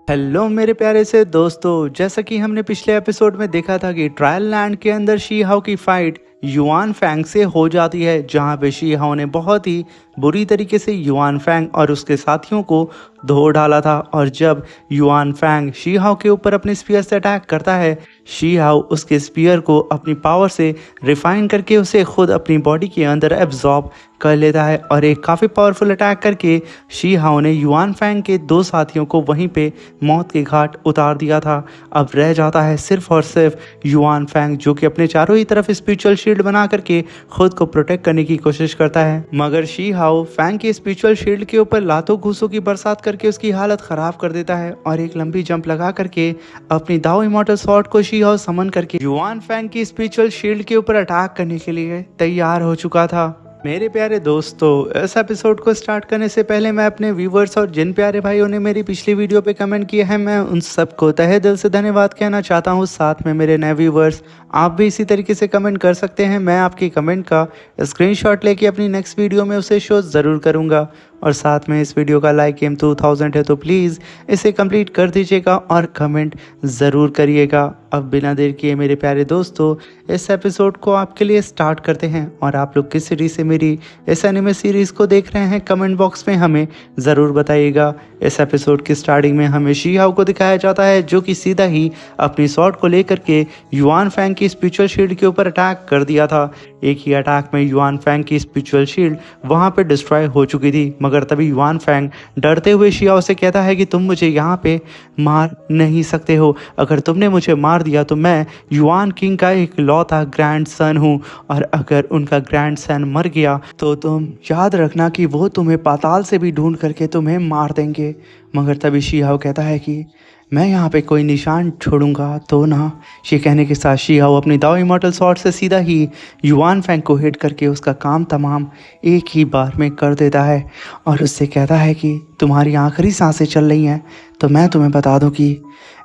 Hello मेरे प्यारे से दोस्तों, जैसा कि हमने पिछले एपिसोड में देखा था कि ट्रायल लैंड के अंदर शी हाओ की फाइट युआन फैंग से हो जाती है, जहां पे शी हाओ ने बहुत ही बुरी तरीके से युआन फैंग और उसके साथियों को धो डाला था। और जब युआन फैंग शी हाओ के ऊपर अपने स्पीयर से अटैक करता है, शी हाओ उसके स्पीयर को अपनी पावर से रिफाइन करके उसे खुद अपनी बॉडी के अंदर एब्जॉर्ब कर लेता है और एक काफ़ी पावरफुल अटैक करके शी हाओ ने युआन फैंग के दो साथियों को वहीं पे मौत के घाट उतार दिया था। अब रह जाता है सिर्फ और सिर्फ युआन फैंग, जो कि अपने चारों ही तरफ स्पिरिचुअल शील्ड बना करके खुद को प्रोटेक्ट करने की कोशिश करता है, मगर शी हाओ फैंग के स्पिरिचुअल शील्ड के ऊपर लातों घूसों की बरसात करके उसकी हालत खराब कर देता है और एक लंबी जंप लगा करके अपनी दाओ इमॉर्टल स्वॉर्ड को शी हाओ समन करके युआन फैंग की स्पिरिचुअल शील्ड के ऊपर अटैक करने के लिए तैयार हो चुका था। मेरे प्यारे दोस्तों, इस एपिसोड को स्टार्ट करने से पहले मैं अपने व्यूवर्स और जिन प्यारे भाइयों ने मेरी पिछली वीडियो पे कमेंट किया है, मैं उन सबको तहे दिल से धन्यवाद कहना चाहता हूँ। साथ में मेरे नए व्यूवर्स, आप भी इसी तरीके से कमेंट कर सकते हैं। मैं आपकी कमेंट का स्क्रीनशॉट लेके अपनी नेक्स्ट वीडियो में उसे शो ज़रूर करूँगा। और साथ में इस वीडियो का लाइक एम 2000 है तो प्लीज़ इसे कंप्लीट कर दीजिएगा और कमेंट ज़रूर करिएगा। अब बिना देर किए मेरे प्यारे दोस्तों, इस एपिसोड को आपके लिए स्टार्ट करते हैं। और आप लोग किस सीरीज से मेरी इस एनिमे सीरीज़ को देख रहे हैं, कमेंट बॉक्स में हमें ज़रूर बताइएगा। इस एपिसोड की स्टार्टिंग में हमें शी हाओ को दिखाया जाता है, जो कि सीधा ही अपनी स्वॉर्ड को लेकर के युआन फैंग की स्पिरिचुअल शील्ड के ऊपर अटैक कर दिया था। एक ही अटैक में युआन फैंग की स्पिरिचुअल शील्ड वहाँ पे डिस्ट्रॉय हो चुकी थी, मगर तभी युआन फैंग डरते हुए शी हाओ से कहता है कि तुम मुझे यहाँ पे मार नहीं सकते हो। अगर तुमने मुझे मार दिया तो मैं युआन किंग का एक लौता ग्रैंड सन हूँ, और अगर उनका ग्रैंड सन मर गया तो तुम याद रखना कि वो तुम्हें पाताल से भी ढूंढ करके तुम्हें मार देंगे। मगर तभी शी हाओ कहता है कि मैं यहाँ पे कोई निशान छोड़ूंगा तो ना। ये कहने के साथ शी हाओ अपनी दाओ इमॉर्टल स्वॉर्ड से सीधा ही युआन फैंग को हिट करके उसका काम तमाम एक ही बार में कर देता है और उससे कहता है कि तुम्हारी आखिरी सांसें चल रही हैं तो मैं तुम्हें बता दूं कि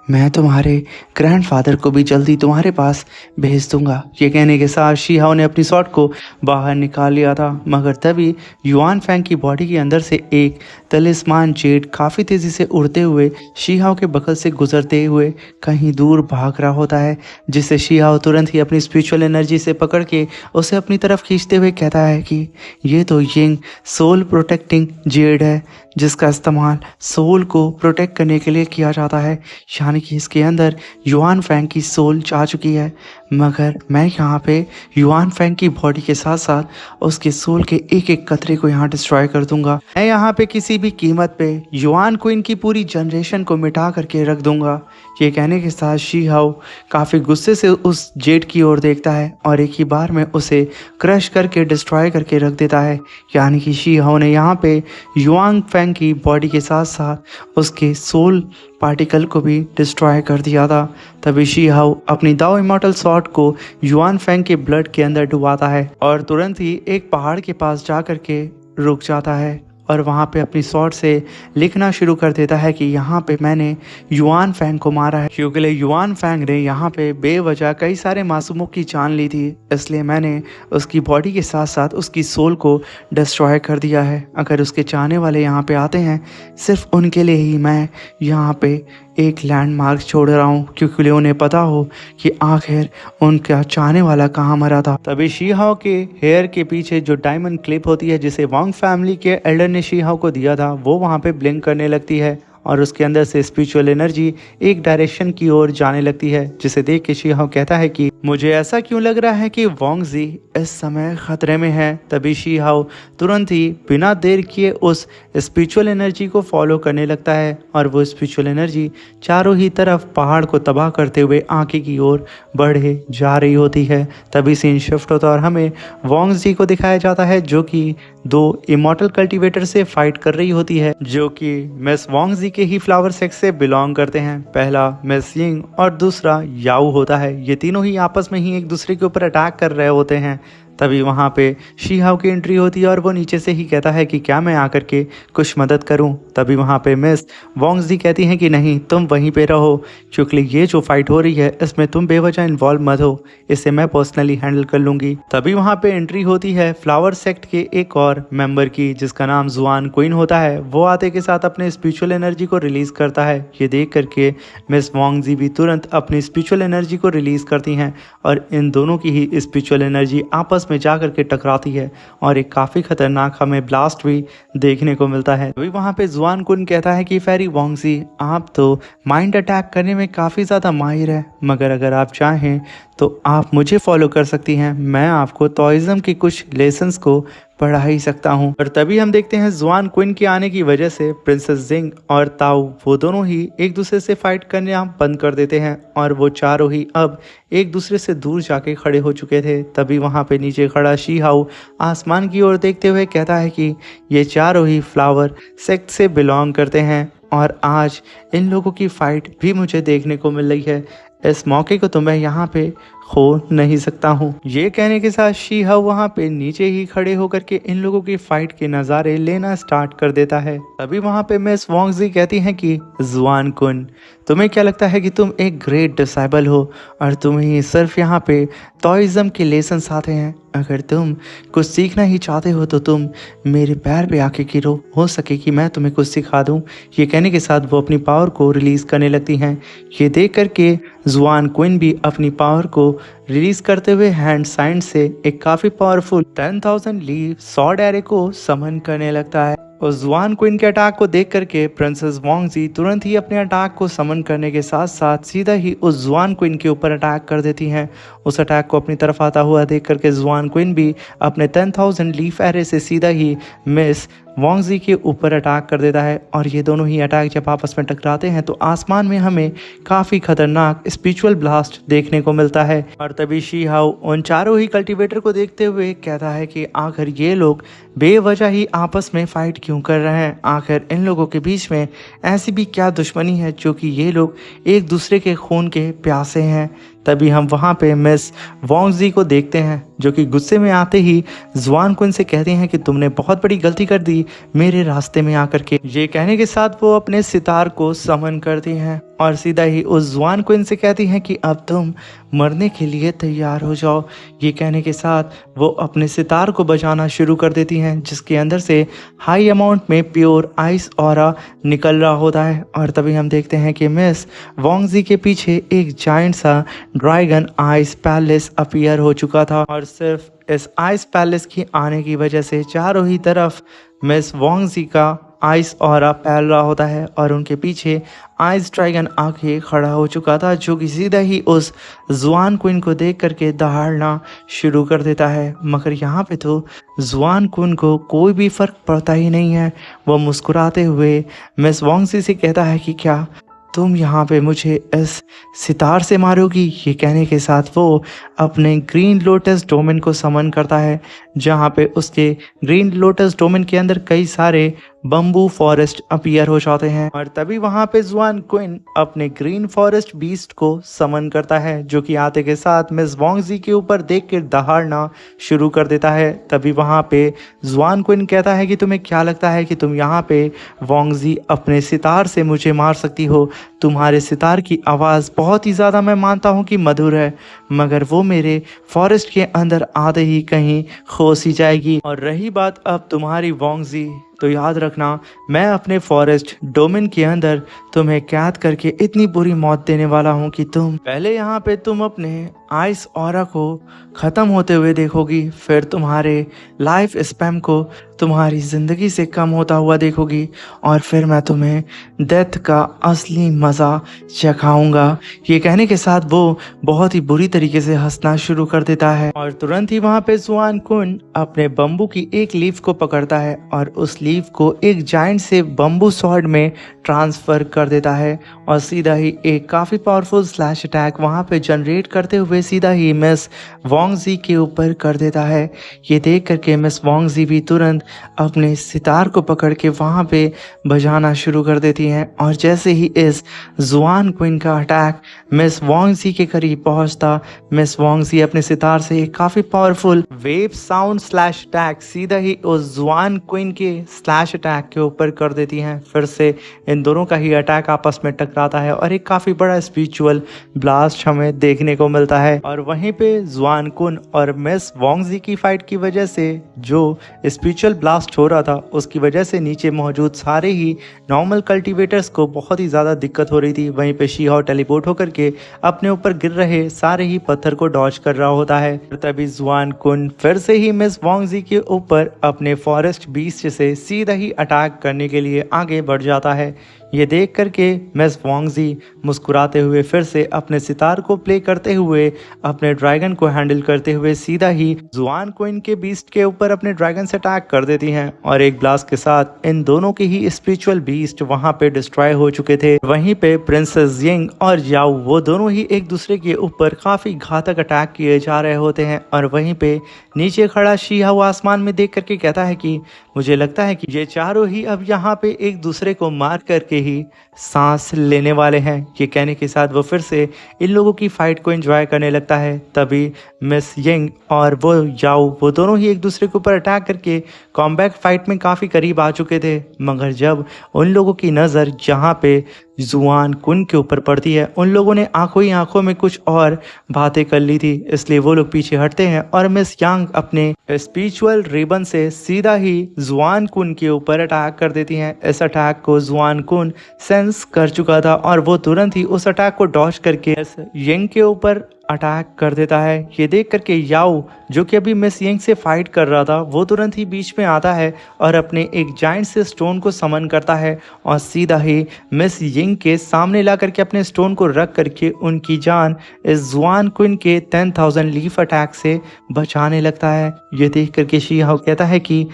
मैं तुम्हारे ग्रैंडफादर को भी जल्दी तुम्हारे पास भेज दूंगा। ये कहने के साथ शी हाओ ने अपनी स्वॉर्ड को बाहर निकाल लिया था, मगर तभी युआन फैंग की बॉडी के अंदर से एक तलिस्मान जेड काफ़ी तेज़ी से उड़ते हुए शी हाओ के बगल से गुजरते हुए कहीं दूर भाग रहा होता है, जिससे शी हाओ तुरंत ही अपनी स्पिरिचुअल एनर्जी से पकड़ के उसे अपनी तरफ खींचते हुए कहता है कि ये तो यिंग सोल प्रोटेक्टिंग जेड है, जिसका इस्तेमाल सोल को प्रोटेक्ट करने के लिए किया जाता है। यानी कि इसके अंदर युआन फैंग की सोल जा चुकी है, मगर मैं यहाँ पे युआन फैंग की बॉडी के साथ साथ उसके सोल के एक एक कतरे को यहाँ डिस्ट्रॉय कर दूंगा। मैं यहाँ पे किसी भी कीमत पे युआन क्वीन की पूरी जनरेशन को मिटा करके रख दूंगा। ये कहने के साथ शी हाओ काफ़ी गुस्से से उस जेड की ओर देखता है और एक ही बार में उसे क्रश करके डिस्ट्रॉय करके रख देता है। यानी कि शी हाओ ने यहाँ पे युआन फैंग की बॉडी के साथ साथ उसके सोल पार्टिकल को भी डिस्ट्रॉय कर दिया था। तभी शी हाओ अपनी दाओ इमॉर्टल स्वॉर्ड को युआन फैंग के ब्लड के अंदर डुबाता है और तुरंत ही एक पहाड़ के पास जा कर के रुक जाता है और वहाँ पे अपनी स्वॉर्ड से लिखना शुरू कर देता है कि यहाँ पे मैंने युआन फैंग को मारा है, क्योंकि युआन फैंग ने यहाँ पे बेवजह कई सारे मासूमों की जान ली थी, इसलिए मैंने उसकी बॉडी के साथ साथ उसकी सोल को डिस्ट्रॉय कर दिया है। अगर उसके चाहने वाले यहाँ पे आते हैं, सिर्फ उनके लिए ही मैं यहाँ पे एक लैंडमार्क छोड़ रहा हूँ, क्योंकि उन्हें पता हो कि आखिर उनका चाहने वाला कहाँ मरा था। तभी शी हाओ के हेयर के पीछे जो डायमंड क्लिप होती है, जिसे वांग फैमिली के एल्डर ने शी हाओ को दिया था, वो वहाँ पे ब्लिंक करने लगती है और उसके अंदर से स्पिरिचुअल एनर्जी एक डायरेक्शन की ओर जाने लगती है, जिसे देख के शी हाओ कहता है कि मुझे ऐसा क्यों लग रहा है कि वांग जी इस समय खतरे में है। तभी शी हाओ तुरंत ही बिना देर किए उस स्पिरिचुअल एनर्जी को फॉलो करने लगता है और वो स्पिरिचुअल एनर्जी चारों ही तरफ पहाड़ को तबाह करते हुए आगे की ओर बढ़े जा रही होती है। तभी सीन शिफ्ट होता है और हमें वांग जी को दिखाया जाता है, जो कि दो इमॉर्टल कल्टीवेटर से फाइट कर रही होती है, जो कि मिस वांग जी के ही फ्लावर सेक्स से बिलोंग करते हैं। पहला मिस यिंग और दूसरा याओ होता है। ये तीनों ही आपस में ही एक दूसरे के ऊपर अटैक कर रहे होते हैं। तभी वहाँ पे शी हाओ की एंट्री होती है और वो नीचे से ही कहता है कि क्या मैं आकर के कुछ मदद करूँ। तभी वहाँ पे मिस वोंगजी कहती हैं कि नहीं, तुम वहीं पे रहो, क्योंकि ये जो फाइट हो रही है इसमें तुम बेवजह इन्वॉल्व मत हो, इसे मैं पर्सनली हैंडल कर लूँगी। तभी वहाँ पे एंट्री होती है फ्लावर सेक्ट के एक और मेंबर की, जिसका नाम जुआन क्विन होता है। वो आते के साथ अपने स्पिरिचुअल एनर्जी को रिलीज करता है। ये देख करके मिस वोंगजी भी तुरंत अपनी स्पिरिचुअल एनर्जी को रिलीज करती हैं और इन दोनों की ही स्पिरिचुअल एनर्जी आपस में जा करके टकराती है और एक काफ़ी खतरनाक हमें ब्लास्ट भी देखने को मिलता है। अभी वहाँ पे जुआन कुन कहता है कि फेरी वोंगजी, आप तो माइंड अटैक करने में काफ़ी ज़्यादा माहिर है, मगर अगर आप चाहें तो आप मुझे फॉलो कर सकती हैं, मैं आपको तोइज्म के कुछ लेसन्स को पढ़ा ही सकता हूँ। और तभी हम देखते हैं जुआन क्विन के आने की वजह से प्रिंसेस जिंग और ताऊ वो दोनों ही एक दूसरे से फाइट करना बंद कर देते हैं और वो चारों ही अब एक दूसरे से दूर जाके खड़े हो चुके थे। तभी वहाँ पे नीचे खड़ा शी हाओ आसमान की ओर देखते हुए कहता है कि ये चारों ही फ्लावर सेक्ट से बिलोंग करते हैं और आज इन लोगों की फाइट भी मुझे देखने को मिल रही है। इस मौके को तो मैं यहाँ पे खो नहीं सकता हूँ। ये कहने के साथ शी हाओ वहाँ पे नीचे ही खड़े होकर के इन लोगों की फाइट के नज़ारे लेना स्टार्ट कर देता है। तभी वहाँ पे मिस वोंगजी कहती हैं कि जुआन कुन, तुम्हें क्या लगता है कि तुम एक ग्रेट डिसाइबल हो और तुम्हें सिर्फ यहाँ पे तोइज्म के लेसन्स आते हैं? अगर तुम कुछ सीखना ही चाहते हो तो तुम मेरे पैर पे आके गिरो, हो सके कि मैं तुम्हें कुछ सिखा दूं। ये कहने के साथ वो अपनी पावर को रिलीज़ करने लगती हैं। ये देख करके जुआन क्विन भी अपनी पावर को रिलीज करते हुए हैंड साइन से एक काफ़ी पावरफुल 10,000 लीफ सॉर्ड एरे को समन करने लगता है। और जुआन क्विन के अटैक को देख करके प्रिंसेस वोंगजी तुरंत ही अपने अटैक को समन करने के साथ साथ सीधा ही उस जुआन क्विन के ऊपर अटैक कर देती हैं। उस अटैक को अपनी तरफ आता हुआ देख करके जुआन क्विन भी अपने 10,000 लीफ एरे से सीधा ही मिस वोंगजी के ऊपर अटैक कर देता है और ये दोनों ही अटैक जब आपस में टकराते हैं तो आसमान में हमें काफ़ी खतरनाक स्पिरिचुअल ब्लास्ट देखने को मिलता है। और तभी शी हाओ उन चारों ही कल्टीवेटर को देखते हुए कहता है कि आखिर ये लोग बेवजह ही आपस में फाइट क्यों कर रहे हैं? आखिर इन लोगों के बीच में ऐसी भी क्या दुश्मनी है जो कि ये लोग एक दूसरे के खून के प्यासे हैं? तभी हम वहाँ पे मिस वोंगजी को देखते हैं जो कि गुस्से में आते ही जुआन क्विन से कहती हैं कि तुमने बहुत बड़ी गलती कर दी मेरे रास्ते में आकर के। ये कहने के साथ वो अपने सितार को समन करती हैं और सीधा ही उस जुआन क्विन से कहती हैं कि अब तुम मरने के लिए तैयार हो जाओ। ये कहने के साथ वो अपने सितार को बजाना शुरू कर देती हैं जिसके अंदर से हाई अमाउंट में प्योर आइस ऑरा निकल रहा होता है। और तभी हम देखते हैं कि मिस वोंगजी के पीछे एक जायंट सा ड्रैगन आइस पैलेस अपीयर हो चुका था और सिर्फ इस आइस पैलेस की आने की वजह से चारों ही तरफ मिस वोंगजी का आइस ऑरा फैल रहा होता है और उनके पीछे आइस ड्रैगन आके खड़ा हो चुका था जो कि सीधा ही उस जुआन क्विन को देख करके दहाड़ना शुरू कर देता है। मगर यहाँ पे तो जुआन क्विन को कोई भी फर्क पड़ता ही नहीं है। वो मुस्कुराते हुए मिस वोंगजी से कहता है कि क्या तुम यहाँ पे मुझे इस सितार से मारोगी? ये कहने के साथ वो अपने ग्रीन लोटस डोमेन को समन करता है जहाँ पे उसके ग्रीन लोटस डोमेन के अंदर कई सारे बम्बू फॉरेस्ट अपीयर हो जाते हैं। और तभी वहाँ पे जुआन क्विन अपने ग्रीन फॉरेस्ट बीस्ट को समन करता है जो कि आते के साथ मिस वोंगजी के ऊपर देख कर दहाड़ना शुरू कर देता है। तभी वहाँ पे जुआन क्विन कहता है कि तुम्हें क्या लगता है कि तुम यहाँ पे वोंगजी अपने सितार से मुझे मार सकती हो? तुम्हारे सितार की आवाज़ बहुत ही ज़्यादा मैं मानता हूँ कि मधुर है, मगर वो मेरे फॉरेस्ट के अंदर आते ही कहीं खो सी जाएगी। और रही बात अब तुम्हारी वोंगजी, तो याद रखना मैं अपने फॉरेस्ट डोमेन के अंदर तुम्हें कैद करके इतनी बुरी मौत देने वाला हूँ कि तुम अपने आइस ऑरा को ख़त्म होते हुए देखोगी, फिर तुम्हारे लाइफ स्पैम को तुम्हारी ज़िंदगी से कम होता हुआ देखोगी और फिर मैं तुम्हें डेथ का असली मज़ा चखाऊंगा। ये कहने के साथ वो बहुत ही बुरी तरीके से हंसना शुरू कर देता है और तुरंत ही वहाँ पे जुआन क्विन अपने बम्बू की एक लीफ को पकड़ता है और उस लीफ को एक जाइंट से बम्बू स्वॉर्ड में ट्रांसफ़र कर देता है और सीधा ही एक काफ़ी पावरफुल स्लैश अटैक वहाँ पे जनरेट करते हुए सीधा ही मिस वोंगजी के ऊपर कर देता है। ये देख करके मिस वोंगजी भी तुरंत अपने सितार को पकड़ के वहाँ पे बजाना शुरू कर देती हैं और जैसे ही इस जुआन क्विन का अटैक मिस वोंगजी के करीब पहुँचता, मिस वोंगजी अपने सितार से एक काफ़ी powerful wave sound slash attack सीधा ही उस जुआन क्विन के स्लैश अटैक के ऊपर कर देती हैं। फिर से इन दोनों का ही अटैक आपस में टकराता है और एक काफ़ी बड़ा स्पिरिचुअल ब्लास्ट हमें देखने को मिलता है। और वहीं पे जुआन कुन और मिस वोंगजी की फाइट की वजह से जो स्पिरिचुअल ब्लास्ट हो रहा था उसकी वजह से नीचे मौजूद सारे ही नॉर्मल कल्टीवेटर्स को बहुत ही ज़्यादा दिक्कत हो रही थी। वहीं पे शी हाओ टेलीपोर्ट होकर के अपने ऊपर गिर रहे सारे ही पत्थर को डॉज कर रहा होता है। तभी जुआन कुन फिर से ही मिस वोंगजी के ऊपर अपने फॉरेस्ट बीस्ट से सीधा ही अटैक करने के लिए आगे बढ़ जाता है। ये देख करके मिस वोंगजी मुस्कुराते हुए फिर से अपने सितार को प्ले करते हुए अपने ड्रैगन को हैंडल करते हुए सीधा ही जुआन क्विन के बीस्ट के ऊपर अपने ड्रैगन से अटैक कर देती हैं और एक ब्लास्ट के साथ इन दोनों के ही स्पिरिचुअल बीस्ट वहां पे डिस्ट्रॉय हो चुके थे। वहीं पे प्रिंसेस यिंग और याओ वो दोनों ही एक दूसरे के ऊपर काफी घातक अटैक किए जा रहे होते हैं और वहीं पे नीचे खड़ा शी हाओ आसमान में देख करके कहता है कि मुझे लगता है कि ये चारों ही अब यहाँ पे एक दूसरे को मार करके ही सांस लेने वाले हैं। ये कहने के साथ वो फिर से इन लोगों की फाइट को एंजॉय करने लगता है। तभी मिस यिंग और वो याओ वो दोनों ही एक दूसरे के ऊपर अटैक करके कॉम्बैट फाइट में काफ़ी करीब आ चुके थे, मगर जब उन लोगों की नज़र जहाँ पे जुआन कुन के ऊपर पड़ती है उन लोगों ने आंखों ही आंखों में कुछ और बातें कर ली थी, इसलिए वो लोग पीछे हटते हैं और मिस यांग अपने स्पिरिचुअल रिबन से सीधा ही जुआन कुन के ऊपर अटैक कर देती हैं। इस अटैक को जुआन कुन सेंस कर चुका था और वो तुरंत ही उस अटैक को डॉज करके यिंग के ऊपर अटैक कर देता है। ये देख करके याओ जो कि अभी मिस यिंग से फाइट कर रहा था वो तुरंत ही बीच में आता है और अपने एक जाइंट से स्टोन को समन करता है और सीधा ही मिस यिंग के सामने ला करके अपने स्टोन को रख करके उनकी जान इस जुआन क्विन के 10,000 लीफ अटैक से बचाने लगता है। ये देख करके शी हाओ कहता है कि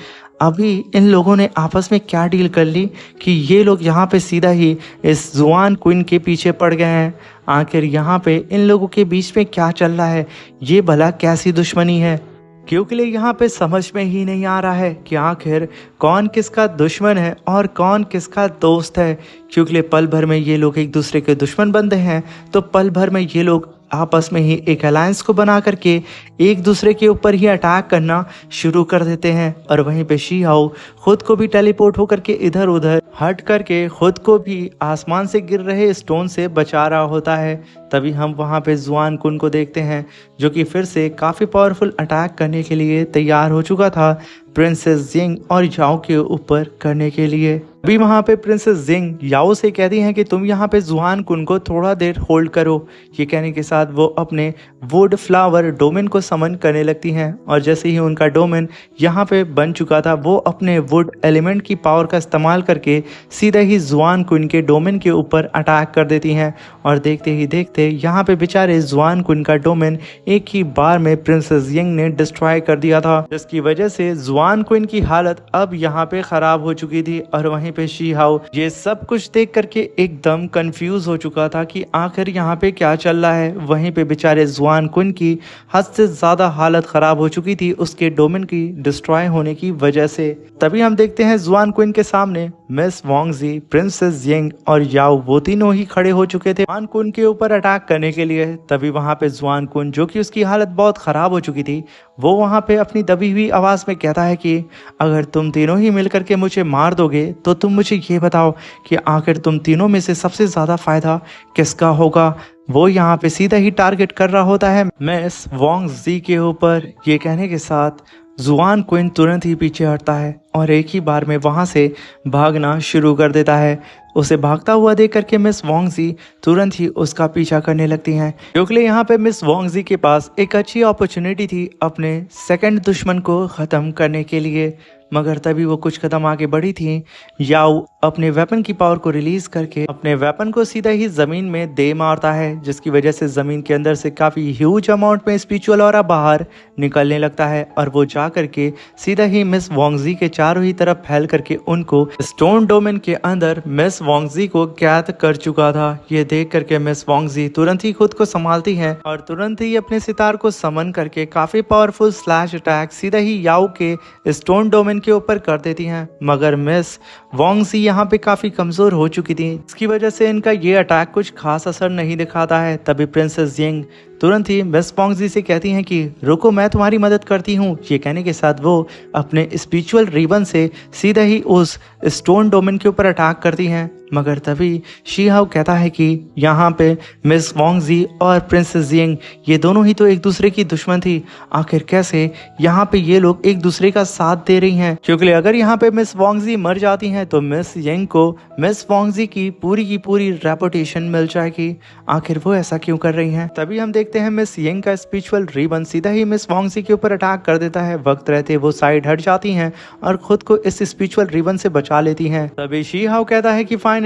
अभी इन लोगों ने आपस में क्या डील कर ली कि ये लोग यहाँ पे सीधा ही इस जुआन क्विन के पीछे पड़ गए हैं। आखिर यहाँ पे इन लोगों के बीच में क्या चल रहा है, ये भला कैसी दुश्मनी है, क्योंकि यहाँ पे समझ में ही नहीं आ रहा है कि आखिर कौन किसका दुश्मन है और कौन किसका दोस्त है। क्योंकि पल भर में ये लोग एक दूसरे के दुश्मन बनते हैं तो पल भर में ये लोग आपस में ही एक अलायंस को बना करके एक दूसरे के ऊपर ही अटैक करना शुरू कर देते हैं। और वहीं पे शी हाओ खुद को भी टेलीपोर्ट होकर के इधर उधर हट करके खुद को भी आसमान से गिर रहे स्टोन से बचा रहा होता है। तभी हम वहाँ पे जुआन कुन को देखते हैं जो कि फिर से काफ़ी पावरफुल अटैक करने के लिए तैयार हो चुका था प्रिंसेस यिंग और याओ के ऊपर करने के लिए। अभी वहाँ पे प्रिंसेस यिंग याओ से कहती हैं कि तुम यहाँ पे जुआन कुन को थोड़ा देर होल्ड करो। ये कहने के साथ वो अपने वुड फ्लावर डोमेन को समन करने लगती हैं और जैसे ही उनका डोमेन यहाँ पे बन चुका था वो अपने वुड एलिमेंट की पावर का इस्तेमाल करके सीधा ही जुआन कुन के डोमेन के ऊपर अटैक कर देती हैं और देखते ही देखते यहाँ पे बेचारे जुआन कुन का डोमेन एक ही बार में प्रिंसेस यिंग ने डिस्ट्रॉय कर दिया था, जिसकी वजह से जुआन कुन की हालत अब यहाँ पे खराब हो चुकी थी। और वहीं पे शी हाओ ये सब कुछ देख करके एकदम कंफ्यूज हो चुका था कि आखिर यहाँ पे क्या चल रहा है। वहीं पे बेचारे जुआन कुन की हद से ज्यादा हालत खराब हो चुकी थी उसके डोमेन की डिस्ट्रॉय होने की वजह से। तभी हम देखते हैं जुआन कुन के सामने मिस वोंगजी, प्रिंसेस यिंग और याओ वो तीनों ही खड़े हो चुके थे जुआन कुन के ऊपर अटैक करने के लिए। तभी वहां पे जुआन कुन जो कि उसकी हालत बहुत खराब हो चुकी थी वो वहां पे अपनी दबी हुई आवाज में कहता है कि अगर तुम तीनों ही मिलकर के मुझे मार दोगे तो तुम मुझे ये बताओ कि आखिर तुम तीनों में से सबसे ज्यादा फायदा किसका होगा। वो यहाँ पे सीधा ही टारगेट कर रहा होता है मिस वोंगजी के ऊपर। ये कहने के साथ जुआन क्विन तुरंत ही पीछे हटता है और एक ही बार में वहां से भागना शुरू कर देता है। उसे भागता हुआ देख करके मिस वोंगजी तुरंत ही उसका पीछा करने लगती हैं, क्योंकि यहाँ पे मिस वोंगजी के पास एक अच्छी अपॉर्चुनिटी थी अपने सेकंड दुश्मन को ख़त्म करने के लिए। मगर तभी वो कुछ कदम आगे बढ़ी थी, याओ अपने वेपन की पावर को रिलीज करके अपने वेपन को सीधा ही जमीन में दे मारता है, जिसकी वजह से जमीन के अंदर से काफी ह्यूज अमाउंट में स्पिरिचुअल ऑरा बाहर निकलने लगता है और वो जा करके सीधा ही मिस वोंगजी के चारों ही तरफ फैल करके उनको स्टोन डोमेन के अंदर मिस वोंगजी को कैद कर चुका था। ये देख करके मिस वोंगजी तुरंत ही खुद को संभालती है और तुरंत ही अपने सितार को समन करके काफी पावरफुल स्लैश अटैक सीधा ही याओ के स्टोन डोमेन के ऊपर कर देती हैं। मगर मिस वोंगजी यहाँ पे काफी कमजोर हो चुकी थी, इसकी वजह से इनका ये अटैक कुछ खास असर नहीं दिखाता है। तभी प्रिंसेस यिंग तुरंत ही मिस वोंगजी से कहती हैं कि रुको, मैं तुम्हारी मदद करती हूँ। ये कहने के साथ वो अपने स्पिरिचुअल रिबन से सीधा ही उस स्टोन डोमेन के ऊपर अटैक करती हैं। मगर तभी शी हाओ कहता है कि यहाँ पे मिस वोंगजी और प्रिंसेस यिंग ये दोनों ही तो एक दूसरे की दुश्मन थी, आखिर कैसे यहाँ पे ये लोग एक दूसरे का साथ दे रही हैं? क्योंकि अगर यहाँ पे मिस वोंगजी मर जाती हैं तो मिस यिंग को मिस वोंगजी की पूरी रेपुटेशन मिल जाएगी। आखिर वो ऐसा क्यों कर रही हैं? तभी हम देखते हैं मिस यिंग का स्पिरिचुअल रिबन सीधा ही मिस वोंगजी के ऊपर अटैक कर देता है। वक्त रहते वो साइड हट जाती हैं और खुद को इस स्पिरिचुअल रिबन से बचा लेती हैं। तभी शी हाओ कहता है कि फाइनली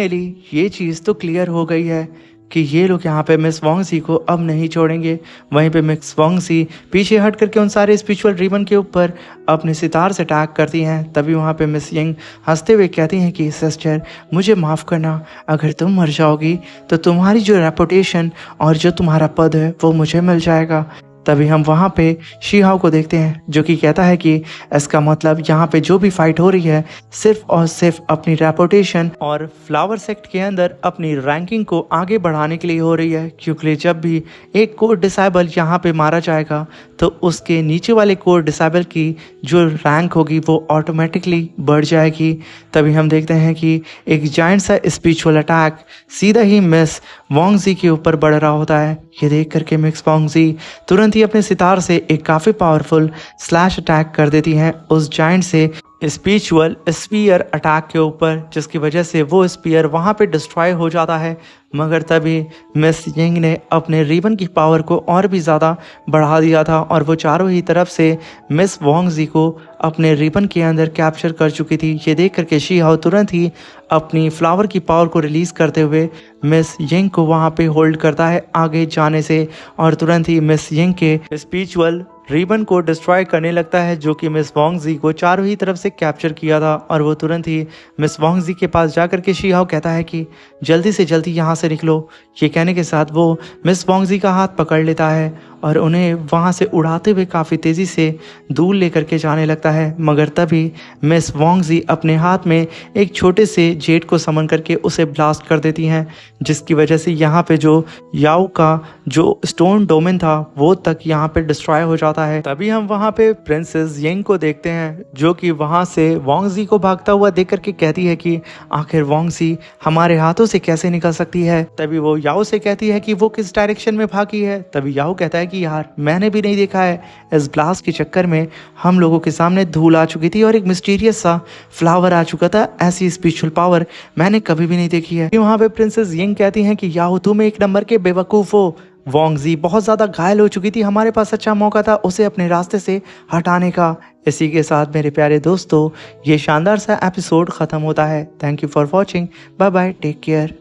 ये चीज तो क्लियर हो गई है कि ये लोग यहाँ पे मिस वोंगजी को अब नहीं छोड़ेंगे। वहीं पे मिस वोंगजी पीछे हट करके उन सारे स्पिरिचुअल रिबन के ऊपर अपने सितार से अटैक करती हैं। तभी वहाँ पे मिस यिंग हंसते हुए कहती हैं कि सिस्टर, मुझे माफ़ करना, अगर तुम मर जाओगी तो तुम्हारी जो रेपुटेशन और जो तुम्हारा पद है वो मुझे मिल जाएगा। तभी हम वहाँ पे शी हाओ को देखते हैं जो कि कहता है कि इसका मतलब यहाँ पे जो भी फाइट हो रही है सिर्फ और सिर्फ अपनी रेपुटेशन और फ्लावर सेक्ट के अंदर अपनी रैंकिंग को आगे बढ़ाने के लिए हो रही है। क्योंकि जब भी एक कोर डिसेबल यहाँ पे मारा जाएगा तो उसके नीचे वाले कोर डिसेबल की जो रैंक होगी वो ऑटोमेटिकली बढ़ जाएगी। तभी हम देखते हैं कि एक जायंट सा स्पिरिचुअल अटैक सीधा ही मिस वोंगजी के ऊपर बढ़ रहा होता है। ये देख करके मिस वोंगजी तुरंत ही अपने सितार से एक काफी पावरफुल स्लैश अटैक कर देती हैं उस जायंट से स्पिरिचुअल स्पीयर अटैक के ऊपर, जिसकी वजह से वो स्पीयर वहाँ पे डिस्ट्रॉय हो जाता है। मगर तभी मिस यिंग ने अपने रिबन की पावर को और भी ज़्यादा बढ़ा दिया था और वो चारों ही तरफ से मिस वोंगजी को अपने रिबन के अंदर कैप्चर कर चुकी थी। ये देख करके शी हाओ तुरंत ही अपनी फ्लावर की पावर को रिलीज़ करते हुए मिस यिंग को वहाँ पे होल्ड करता है आगे जाने से और तुरंत ही मिस यिंग के स्पिरिचुअल रिबन को डिस्ट्रॉय करने लगता है, जो कि मिस वोंगजी को चारों ही तरफ से कैप्चर किया था। और वो तुरंत ही मिस वोंगजी के पास जाकर के शी हाओ कहता है कि जल्दी से जल्दी यहाँ से निकलो। ये कहने के साथ वो मिस वोंगजी का हाथ पकड़ लेता है और उन्हें वहाँ से उड़ाते हुए काफ़ी तेज़ी से दूर लेकर के जाने लगता है। मगर तभी मिस वोंगजी अपने हाथ में एक छोटे से जेट को समन करके उसे ब्लास्ट कर देती हैं, जिसकी वजह से यहाँ पे जो याओ का जो स्टोन डोमेन था वो तक यहाँ पे डिस्ट्रॉय हो जाता है। तभी हम वहाँ पे प्रिंसेस यिंग को देखते हैं जो कि वहाँ से वोंगजी को भागता हुआ देख करके कहती है कि आखिर वोंगजी हमारे हाथों से कैसे निकल सकती है। तभी वो याओ से कहती है कि वो किस डायरेक्शन में भागी है। तभी याओ कहता है कि यार मैंने भी नहीं देखा है, इस ब्लास्ट के चक्कर में हम लोगों के सामने धूल आ चुकी थी और एक मिस्टीरियस सा फ्लावर आ चुका था। ऐसी स्पिरिचुअल पावर मैंने कभी भी नहीं देखी है। वहाँ पे प्रिंसेस यिंग कहती हैं कि याओ तुम एक नंबर के बेवकूफ हो, वोंगजी बहुत ज़्यादा घायल हो चुकी थी, हमारे पास अच्छा मौका था उसे अपने रास्ते से हटाने का। इसी के साथ मेरे प्यारे दोस्तों ये शानदार सा एपिसोड ख़त्म होता है। Thank you for watching, bye bye, take care.